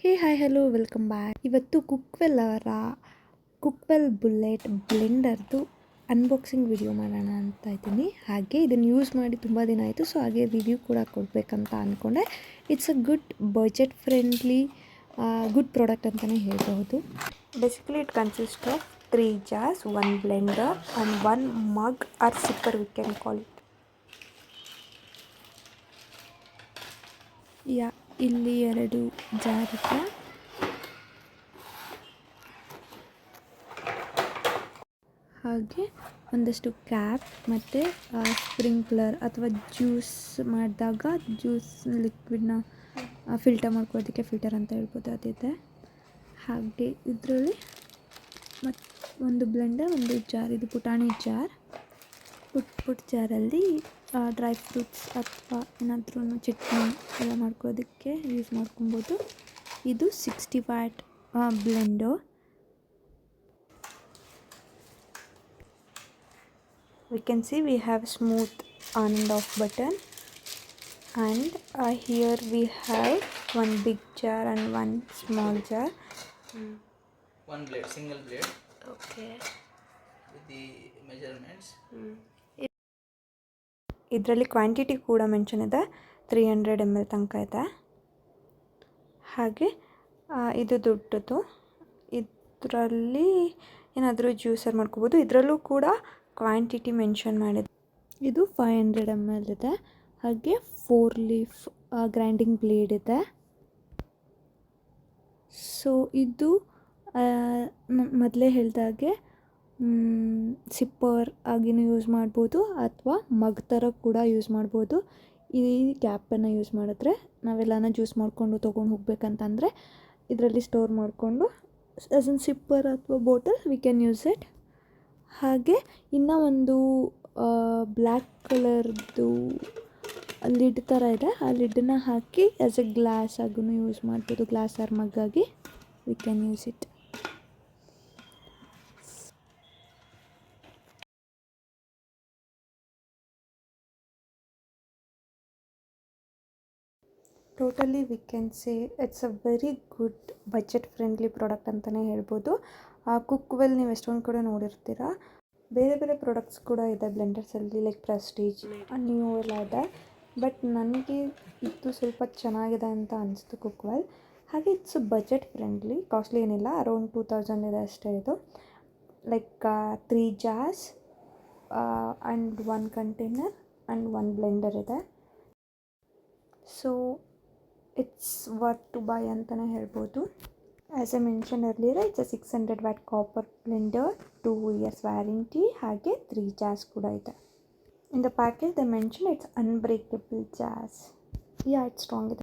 ಹೇ hi hello welcome back. ಇವತ್ತು Cookwell ಅವರ Cookwell bullet ಬ್ಲೆಂಡರ್ದು ಅನ್ಬಾಕ್ಸಿಂಗ್ ವಿಡಿಯೋ ಮಾಡೋಣ ಅಂತ ಇದ್ದೀನಿ. ಹಾಗೆ ಇದನ್ನು ಯೂಸ್ ಮಾಡಿ ತುಂಬ ದಿನ ಆಯಿತು, ಸೊ ಹಾಗೆ ರಿವ್ಯೂ ಕೂಡ ಕೊಡಬೇಕಂತ ಅಂದ್ಕೊಂಡೆ. It's a good budget friendly good product ಅಂತಲೇ ಹೇಳ್ಬೋದು. Basically it consist of 3 jars, 1 blender and 1 mug or sipper we can call it. ಇಲ್ಲಿ 2 ಜಾರ್ ಇದೆ. ಹಾಗೆ ಒಂದಷ್ಟು ಕ್ಯಾಪ್ ಮತ್ತು ಸ್ಪ್ರಿಂಕ್ಲರ್ ಅಥವಾ ಜ್ಯೂಸ್ ಮಾಡಿದಾಗ ಜ್ಯೂಸ್ ಲಿಕ್ವಿಡ್ನ ಫಿಲ್ಟರ್ ಮಾಡ್ಕೊಳ್ಳೋದಕ್ಕೆ ಫಿಲ್ಟರ್ ಅಂತ ಹೇಳ್ಬೋದು, ಅದಿದೆ. ಹಾಗೆ ಇದರಲ್ಲಿ ಒಂದು ಬ್ಲೆಂಡರ್, ಒಂದು ಜಾರ್, ಇದು ಪುಟಾಣಿ ಜಾರ್. ಪುಟ್ ಜಾರಲ್ಲಿ ಡ್ರೈ ಫ್ರೂಟ್ಸ್ ಅಥವಾ ಏನಾದ್ರೂ ಚಟ್ನಿ ಎಲ್ಲ ಮಾಡ್ಕೊಳ್ಳೋದಕ್ಕೆ ಯೂಸ್ ಮಾಡ್ಕೊಬೋದು. ಇದು 60 watt Blender. We can see we have smooth on and off button, and here we have one big jar and one small jar. One blade, single blade. Okay. With the measurements. ಇದರಲ್ಲಿ quantity ಕೂಡ mention ಇದೆ, 300 ml ತನಕ ಇದೆ. ಹಾಗೆ ಇದು ದೊಡ್ಡದು, ಇದರಲ್ಲಿ ಏನಾದರೂ ಜ್ಯೂಸರ್ ಮಾಡ್ಕೋಬೋದು. ಇದರಲ್ಲೂ ಕೂಡ ಕ್ವಾಂಟಿಟಿ ಮೆನ್ಷನ್ ಮಾಡಿದೆ. ಇದು 500 ml ಇದೆ. ಹಾಗೆ 4 leaf ಗ್ರೈಂಡಿಂಗ್ ಬ್ಲೇಡ್ ಇದೆ. ಸೊ ಇದು ಮೊದಲೇ ಹೇಳಿದಾಗೆ ಸಿಪ್ಪರ್ ಆಗಿನೂ ಯೂಸ್ ಮಾಡ್ಬೋದು ಅಥವಾ ಮಗ್ ಥರ ಕೂಡ ಯೂಸ್ ಮಾಡ್ಬೋದು. ಈ ಕ್ಯಾಪನ್ನು ಯೂಸ್ ಮಾಡಿದ್ರೆ ನಾವೆಲ್ಲನ ಜ್ಯೂಸ್ ಮಾಡಿಕೊಂಡು ತೊಗೊಂಡು ಹೋಗ್ಬೇಕಂತಂದರೆ ಇದರಲ್ಲಿ ಸ್ಟೋರ್ ಮಾಡಿಕೊಂಡು ಆ್ಯಸ್ ಎನ್ ಸಿಪ್ಪರ್ ಅಥವಾ bottle we can use it. ಹಾಗೆ ಇನ್ನೂ ಒಂದು ಬ್ಲ್ಯಾಕ್ ಕಲರ್ದು ಲಿಡ್ ಥರ ಇದೆ. ಆ ಲಿಡ್ಡನ್ನ ಹಾಕಿ ಆ್ಯಸ್ ಎ ಗ್ಲಾಸ್ ಆಗೂ ಯೂಸ್ ಮಾಡ್ಬೋದು, ಗ್ಲಾಸ್ ಆರ್ ಮಗ್ಗಾಗಿ we can use it. Totally we can say it's a very good budget friendly product ಅಂತಲೇ ಹೇಳ್ಬೋದು. ಕುಕ್ವೆಲ್ ನೀವು ಎಷ್ಟೊಂದು ಕಡೆ ನೋಡಿರ್ತೀರ. ಬೇರೆ ಬೇರೆ ಪ್ರಾಡಕ್ಟ್ಸ್ ಕೂಡ ಇದೆ ಬ್ಲೆಂಡರ್ಸಲ್ಲಿ, ಲೈಕ್ ಪ್ರೆಸ್ಟೀಜ್ ನ್ಯೂ ಎಲ್ಲ ಇದೆ. ಬಟ್ ನನಗೆ ಇದು ಸ್ವಲ್ಪ ಚೆನ್ನಾಗಿದೆ ಅಂತ ಅನಿಸ್ತು ಕುಕ್ವೆಲ್. ಹಾಗೆ ಇಟ್ಸ್ ಬಜೆಟ್ ಫ್ರೆಂಡ್ಲಿ, ಕಾಸ್ಟ್ಲಿ ಏನಿಲ್ಲ, ಅರೌಂಡ್ 2000 ಇದೆ ಅಷ್ಟೇ. ಇದು like 3 jars and 1 container and 1 blender ಇದೆ. So it's worth to buy ಅಂತಲೇ ಹೇಳ್ಬೋದು. As a mention earlier, it's a 600 watt copper blender, 2 years warranty, ಹಾಗೆ 3 jars ಕೂಡ ಇದೆ. In the package the mention it's unbreakable jars. It's strong ಇದೆ.